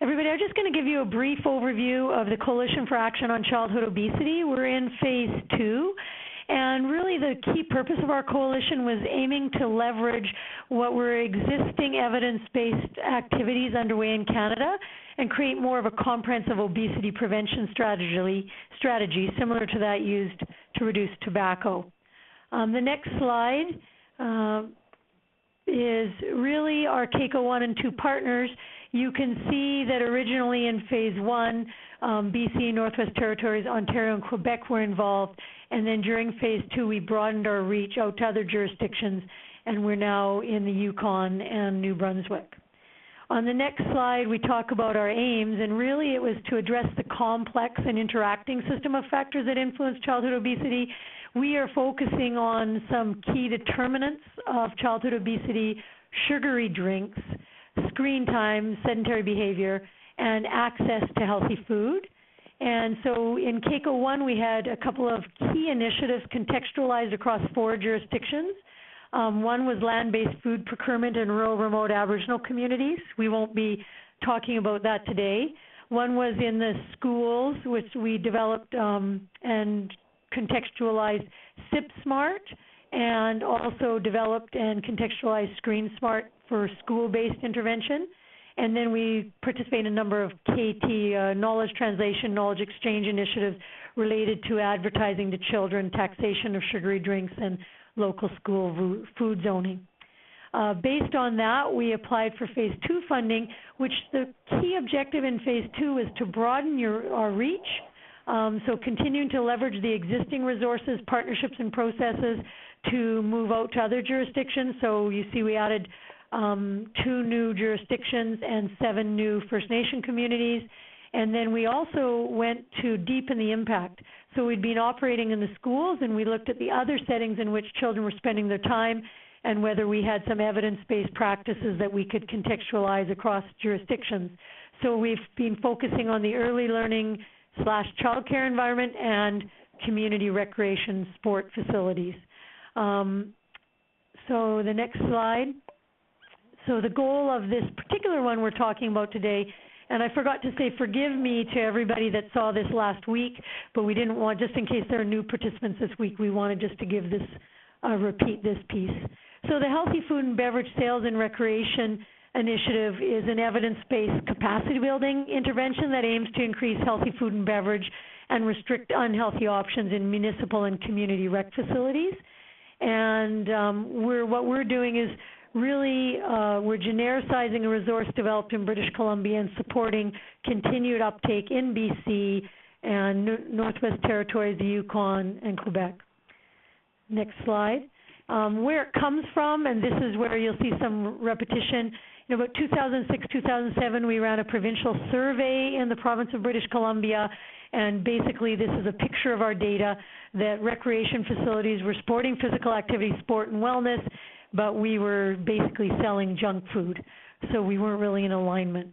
Everybody, I'm just going to give you a brief overview of the Coalition for Action on Childhood Obesity. We're in phase 2, and really the key purpose of our coalition was aiming to leverage what were existing evidence-based activities underway in Canada and create more of a comprehensive obesity prevention strategy similar to that used to reduce tobacco. The next slide is really our CACO 1 and 2 partners. You can see that originally in phase 1, BC, Northwest Territories, Ontario, and Quebec were involved, and then during phase 2 we broadened our reach out to other jurisdictions, and we're now in the Yukon and New Brunswick. On the next slide we talk about our aims, and really it was to address the complex and interacting system of factors that influence childhood obesity. We are focusing on some key determinants of childhood obesity: sugary drinks, screen time, sedentary behavior, and access to healthy food. And so in CACO 1, we had a couple of key initiatives contextualized across 4 jurisdictions. One was land-based food procurement in rural, remote Aboriginal communities. We won't be talking about that today. One was in the schools, which we developed and contextualized SIP Smart, and also developed and contextualized Screen Smart for school-based intervention. And then we participate in a number of KT, knowledge translation, knowledge exchange initiatives related to advertising to children, taxation of sugary drinks, and local school food zoning. Based on that, we applied for phase 2 funding, which the key objective in phase 2 is to broaden our reach. So continuing to leverage the existing resources, partnerships, and processes to move out to other jurisdictions. So you see we added 2 new jurisdictions and 7 new First Nation communities. And then we also went to deepen the impact. So we'd been operating in the schools, and we looked at the other settings in which children were spending their time and whether we had some evidence-based practices that we could contextualize across jurisdictions. So we've been focusing on the early learning / childcare environment and community recreation sport facilities. So the next slide. So the goal of this particular one we're talking about today, and I forgot to say forgive me to everybody that saw this last week, but we didn't want, just in case there are new participants this week, we wanted just to give this, repeat this piece. So the Healthy Food and Beverage Sales and Recreation Initiative is an evidence-based capacity building intervention that aims to increase healthy food and beverage and restrict unhealthy options in municipal and community rec facilities. And what we're doing is really we're genericizing a resource developed in British Columbia and supporting continued uptake in BC and Northwest Territories, the Yukon, and Quebec. Next slide. Where it comes from, and this is where you'll see some repetition. In about 2006, 2007, we ran a provincial survey in the province of British Columbia, and basically this is a picture of our data that recreation facilities were supporting physical activity, sport, and wellness, but we were basically selling junk food, so we weren't really in alignment.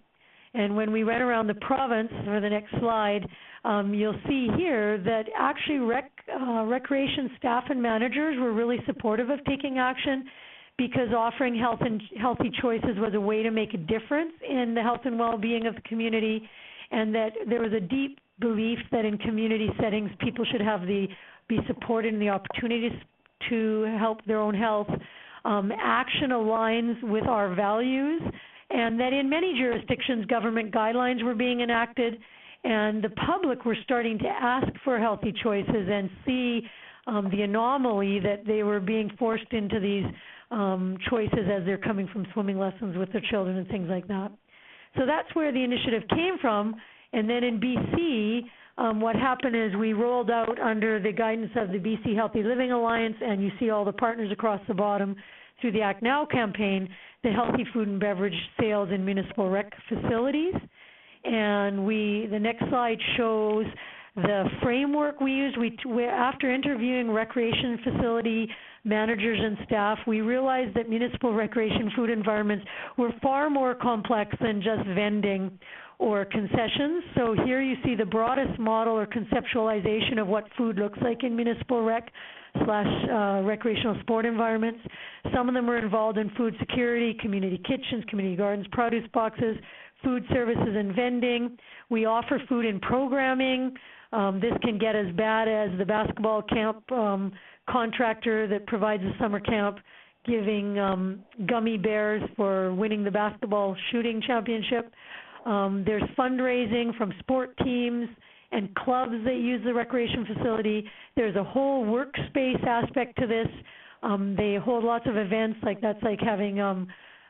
And when we went around the province, for the next slide, you'll see here that actually recreation staff and managers were really supportive of taking action, because offering healthy choices was a way to make a difference in the health and well-being of the community, and that there was a deep belief that in community settings people should be supported in the opportunities to help their own health. Action aligns with our values, and that in many jurisdictions government guidelines were being enacted, and the public were starting to ask for healthy choices and see the anomaly that they were being forced into these choices as they're coming from swimming lessons with their children and things like that. So that's where the initiative came from. And then in BC, what happened is we rolled out under the guidance of the BC Healthy Living Alliance, and you see all the partners across the bottom through the Act Now campaign, the healthy food and beverage sales in municipal rec facilities. And the next slide shows the framework we used. After interviewing recreation facility managers and staff, we realized that municipal recreation food environments were far more complex than just vending or concessions. So here you see the broadest model or conceptualization of what food looks like in municipal rec. slash recreational sport environments. Some of them are involved in food security, community kitchens, community gardens, produce boxes, food services and vending. We offer food and programming. This can get as bad as the basketball camp contractor that provides a summer camp giving gummy bears for winning the basketball shooting championship. There's fundraising from sport teams and clubs that use the recreation facility. There's a whole workspace aspect to this. They hold lots of events, that's like having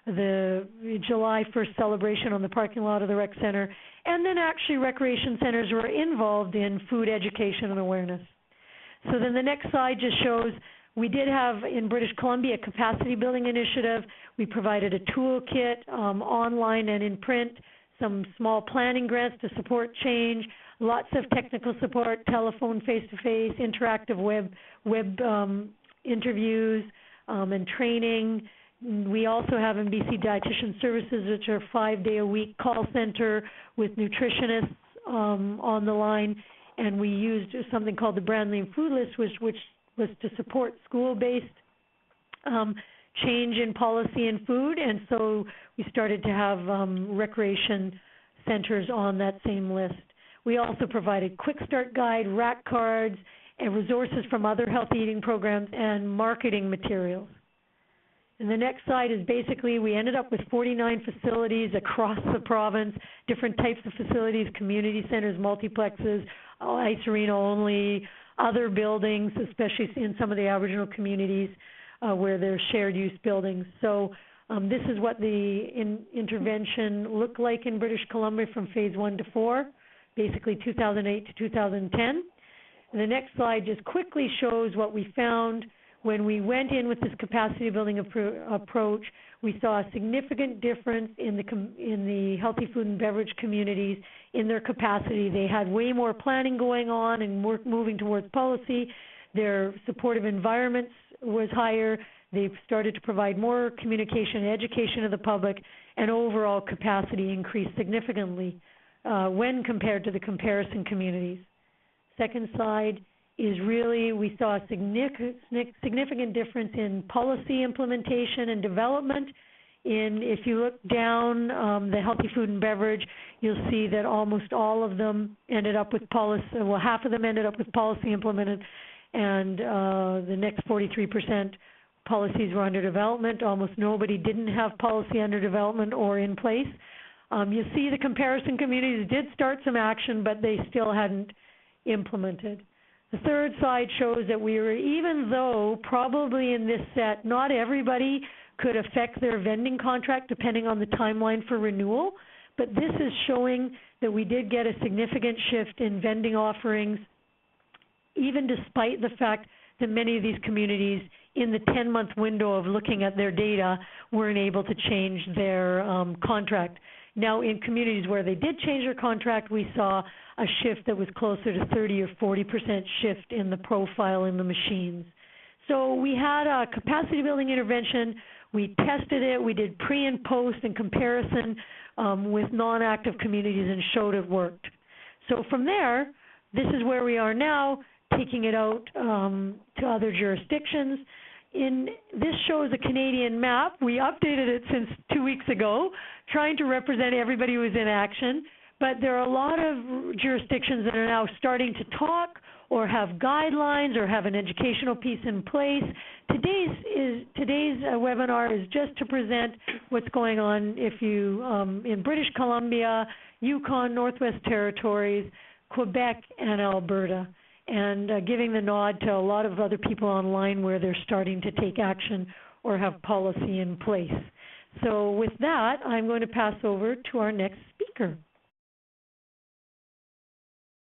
the July 1st celebration on the parking lot of the rec center. And then actually recreation centers were involved in food education and awareness. So then the next slide just shows we did have in British Columbia a capacity building initiative. We provided a toolkit online and in print, some small planning grants to support change, lots of technical support, telephone, face-to-face, interactive web interviews and training. We also have in BC Dietitian Services, which are a 5-day-a-week call center with nutritionists on the line. And we used something called the Brand Name Food List, which was to support school-based change in policy in food. And so we started to have recreation centers on that same list. We also provided Quick Start Guide, rack cards, and resources from other healthy eating programs and marketing materials. And the next slide is basically we ended up with 49 facilities across the province, different types of facilities, community centers, multiplexes, ice arena only, other buildings, especially in some of the Aboriginal communities where there's shared use buildings. So this is what the intervention looked like in British Columbia from phase 1 to 4, basically 2008 to 2010. And the next slide just quickly shows what we found. When we went in with this capacity building approach, we saw a significant difference in the healthy food and beverage communities in their capacity. They had way more planning going on and moving towards policy. Their supportive environments was higher. They've started to provide more communication and education to the public, and overall capacity increased significantly when compared to the comparison communities. Second slide is really we saw a significant difference in policy implementation and development. If you look down the healthy food and beverage, you'll see that almost all of them ended up with policy, well, half of them ended up with policy implemented, and the next 43% policies were under development. Almost nobody didn't have policy under development or in place. You see the comparison communities did start some action, but they still hadn't implemented. The third slide shows that we were, even though probably in this set, not everybody could affect their vending contract depending on the timeline for renewal, but this is showing that we did get a significant shift in vending offerings, even despite the fact that many of these communities in the 10-month window of looking at their data weren't able to change their contract. Now, in communities where they did change their contract, we saw a shift that was closer to 30 or 40% shift in the profile in the machines. So we had a capacity building intervention. We tested it. We did pre and post and comparison with non-active communities and showed it worked. So from there, this is where we are now, taking it out to other jurisdictions. This shows a Canadian map. We updated it since 2 weeks ago, trying to represent everybody who was in action. But there are a lot of jurisdictions that are now starting to talk or have guidelines or have an educational piece in place. Today's webinar is just to present what's going on if you in British Columbia, Yukon, Northwest Territories, Quebec, and Alberta, and giving the nod to a lot of other people online where they're starting to take action or have policy in place. So with that, I'm going to pass over to our next speaker.